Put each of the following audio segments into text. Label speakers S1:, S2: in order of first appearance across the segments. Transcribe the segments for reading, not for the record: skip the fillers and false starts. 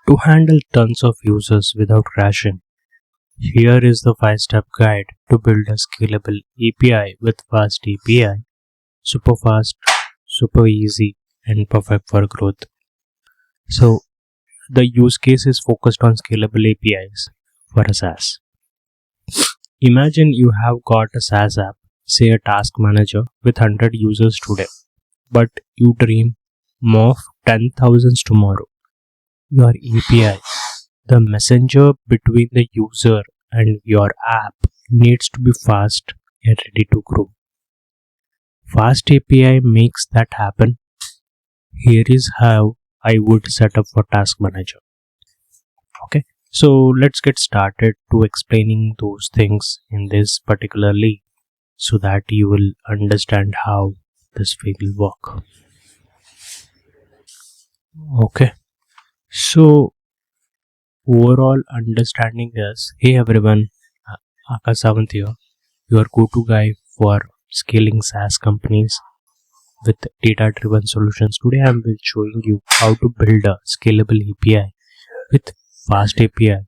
S1: To handle tons of users without crashing, here is the 5-step guide to build a scalable API with FastAPI. Super fast, super easy, and perfect for growth. So, the use case is focused on scalable APIs for a SaaS. Imagine you have got a SaaS app, say a task manager with 100 users today, but you dream of 10,000 tomorrow. Your API, the messenger between the user and your app, needs to be fast and ready to grow. FastAPI makes that happen. Here is how I would set up for task manager. Okay, so let's get started to explaining those things in this particularly so that you will understand how this will work. Okay, so overall understanding is, hey everyone, Akash Sawant here, your go-to guy for scaling SaaS companies with data-driven solutions. Today I am showing you how to build a scalable API with FastAPI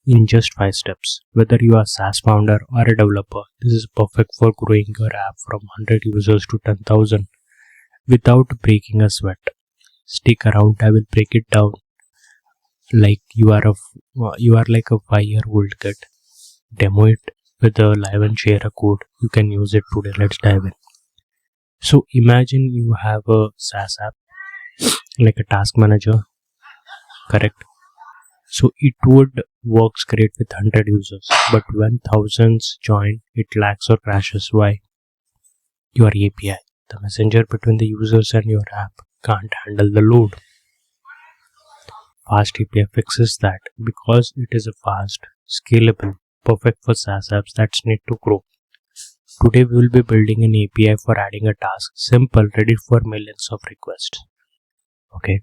S1: in just 5 steps. Whether you are a SaaS founder or a developer, this is perfect for growing your app from 100 users to 10,000 without breaking a sweat. Stick around, I will break it down like you are like a 5-year-old kid. Demo it with a live and share a code. You can use it today. Let's dive in. So imagine you have a SaaS app like a task manager, correct? So it would works great with 100 users, but when thousands join, it lags or crashes. Why? Your API, the messenger between the users and your app, can't handle the load. FastAPI fixes that because it is a fast, scalable, perfect for SaaS apps that need to grow. Today we will be building an API for adding a task, simple, ready for millions of requests. Okay,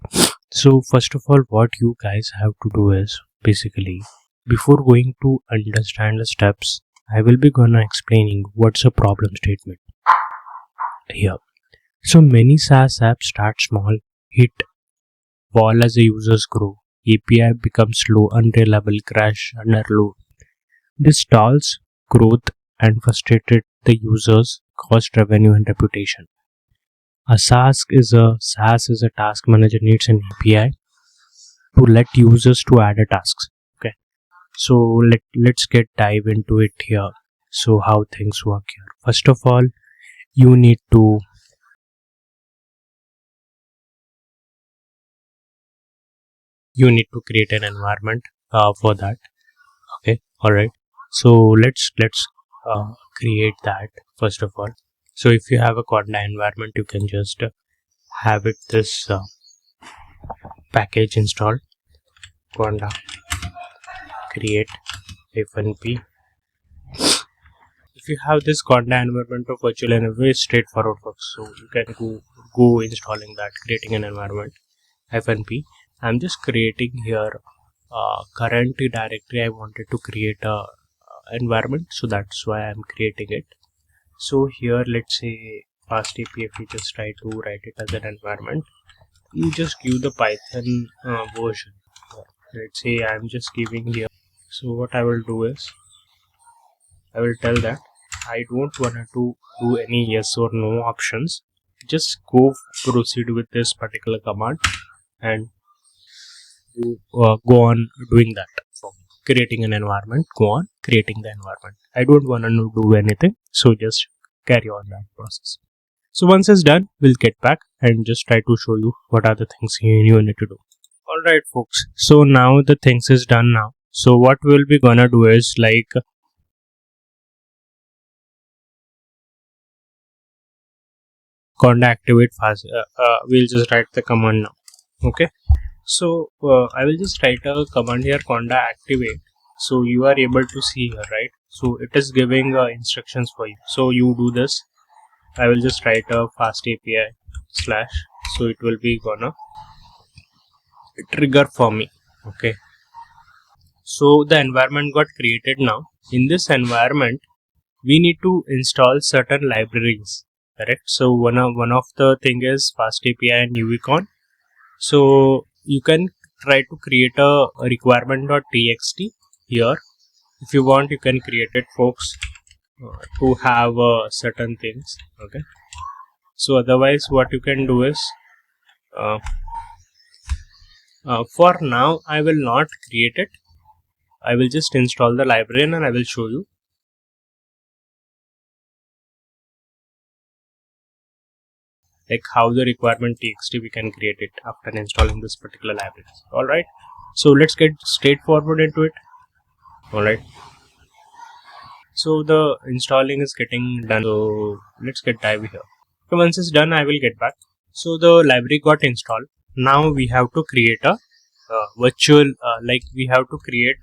S1: so first of all, what you guys have to do is basically, before going to understand the steps, I will be gonna explaining what's a problem statement here. So many SaaS apps start small, hit wall as the users grow. API becomes slow, unreliable, crash, underload. This stalls growth and frustrated the users, cost revenue and reputation. A SaaS is a task manager needs an API to let users to add a tasks. Okay, so let's get dive into it here. So how things work here. First of all, you need to create an environment for that. Okay, all right. So let's create that first of all. So if you have a Conda environment, you can just have it this package installed. Conda create -p. If you have this Conda environment of virtual and very straightforward works, so you can go installing that, creating an environment -p. I'm just creating here current directory. I wanted to create a environment, so that's why I'm creating it. So here, let's say FastAPI, if you just try to write it as an environment, you just give the Python version. Let's say I'm just giving here. So what I will do is, I will tell that I don't want to do any yes or no options. Just proceed with this particular command and go on doing that. So creating an environment, go on creating the environment. I don't want to do anything, so just carry on that process. So once it's done, we'll get back and just try to show you what are the things you need to do. Alright folks, so now the things is done now. So what we'll be gonna do is like conda activate fast. We'll just write the command now. Okay, so I will just write a command here, conda activate. So you are able to see here, right? So it is giving instructions for you. So you do this. I will just write a FastAPI / so it will be gonna trigger for me. Okay, so the environment got created now. In this environment, we need to install certain libraries, correct? So one of the thing is FastAPI and UVCon. So you can try to create a requirement.txt here. If you want, you can create it, folks, to have certain things. Okay, so otherwise what you can do is uh, for now I will not create it. I will just install the library and I will show you like how the requirement txt we can create it after installing this particular library. All right, so let's get straightforward into it. All right, so the installing is getting done, so let's get dive here. So once it's done, I will get back. So the library got installed. Now we have to create a virtual like we have to create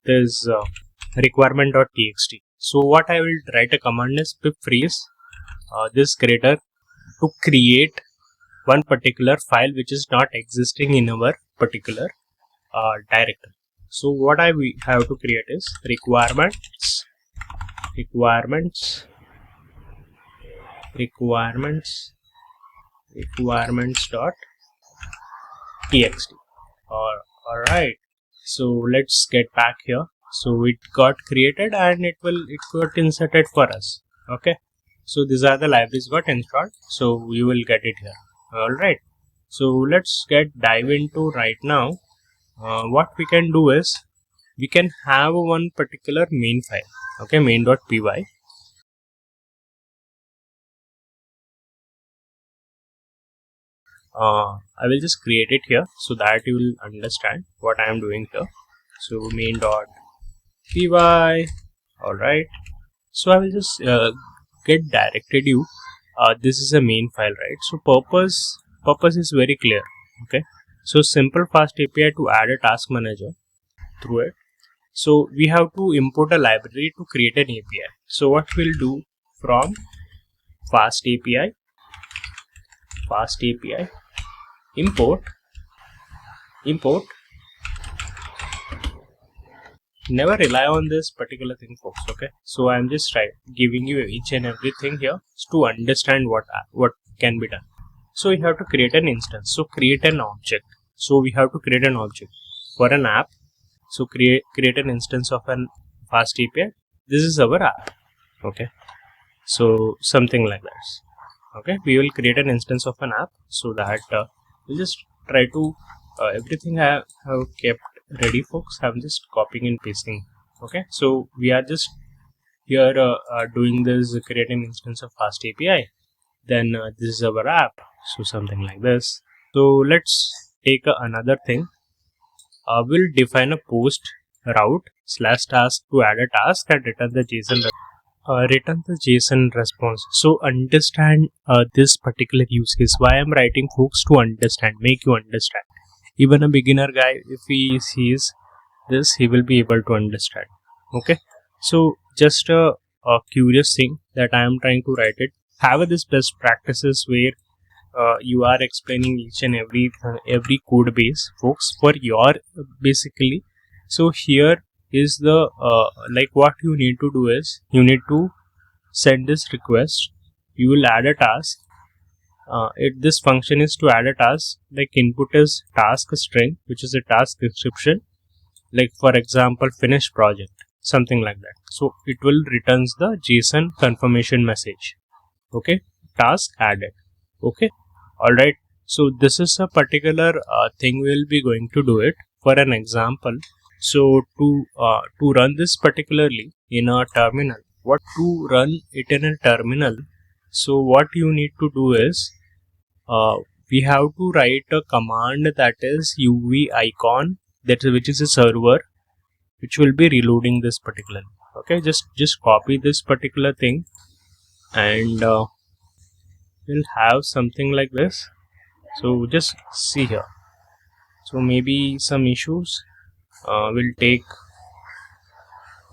S1: this requirement.txt. So what I will write a command is pip freeze this creator to create one particular file which is not existing in our particular directory. So what we have to create is requirements dot txt. All right, so let's get back here. So it got created and it got inserted for us. Okay, so these are the libraries got installed, so you will get it here. All right, so let's dive into right now. What we can do is we can have one particular main file. Okay, main.py. I will just create it here so that you will understand what I am doing here. So main.py. All right, so I will just get directed you. This is a main file, right? So purpose is very clear. Okay, so simple fast API to add a task manager through it. So we have to import a library to create an API. So what we'll do from FastAPI import. Never rely on this particular thing, folks. Okay, so I'm just giving you each and everything here to understand what can be done. So we have to create an instance. So create an object. So we have to create an object for an app. So create an instance of an fast API. This is our app. Okay, so something like that. Okay, we will create an instance of an app so that we'll just try to everything I have kept ready, folks. I'm just copying and pasting. Okay, so we are just here doing this create an instance of fast API. Then this is our app, so something like this. So let's take another thing. We'll define a post route /task to add a task and return the JSON response. So understand this particular use case. Why I'm writing, folks, to understand, make you understand. Even a beginner guy, if he sees this, he will be able to understand. Okay, so just a curious thing that I am trying to write it. Have this best practices where you are explaining each and every code base, folks, for your basically. So here is the like what you need to do is you need to send this request. You will add a task. This function is to add a task. Like input is task string, which is a task description. Like for example, finish project, something like that. So it will returns the JSON confirmation message. Okay, task added. Okay, all right. So this is a particular thing we'll be going to do it for an example. So to run this particularly in a terminal, so what you need to do is we have to write a command that is uv icon, which is a server which will be reloading this particular. Okay, just copy this particular thing and we'll have something like this. So just see here. So maybe some issues will take.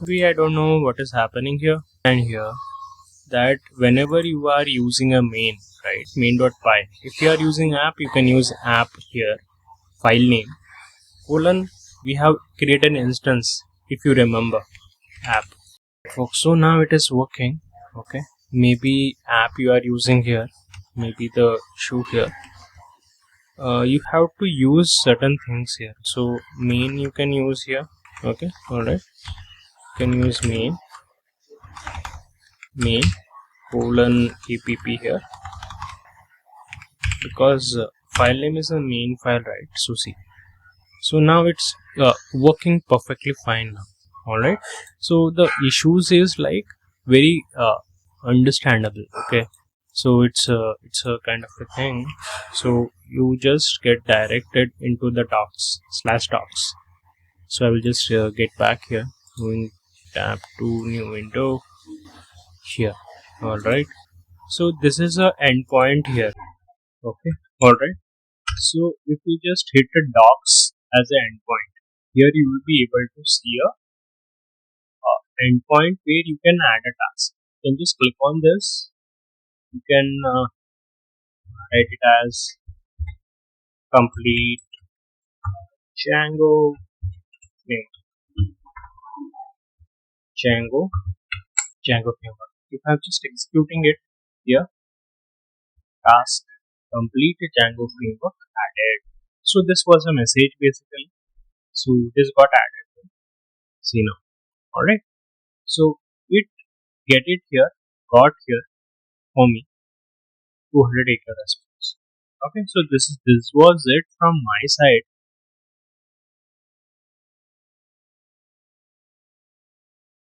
S1: I don't know what is happening here and here. That whenever you are using a main, right, main.py, if you are using app, you can use app here, file name colon, we have created an instance, if you remember, app. So now it is working. Okay, maybe app you are using here, maybe the issue here. you have to use certain things here. So main you can use here. Okay, all right, you can use main colon app here, because file name is a main file, right? So see, so now it's working perfectly fine now. All right, so the issues is like very understandable. Okay, so it's a kind of a thing. So you just get directed into the docs slash docs. So I will just get back here, going tab to new window here. All right, so this is a endpoint here. Okay, all right. So if you just hit the docs as an endpoint, here you will be able to see a endpoint where you can add a task. You can just click on this. You can write it as complete Django framework. Django Django framework. If I'm just executing it here, task complete Django framework added. So this was a message basically. So this got added. See now. Alright. So it get it here, got here for me 200 acre response. Okay, so this was it from my side.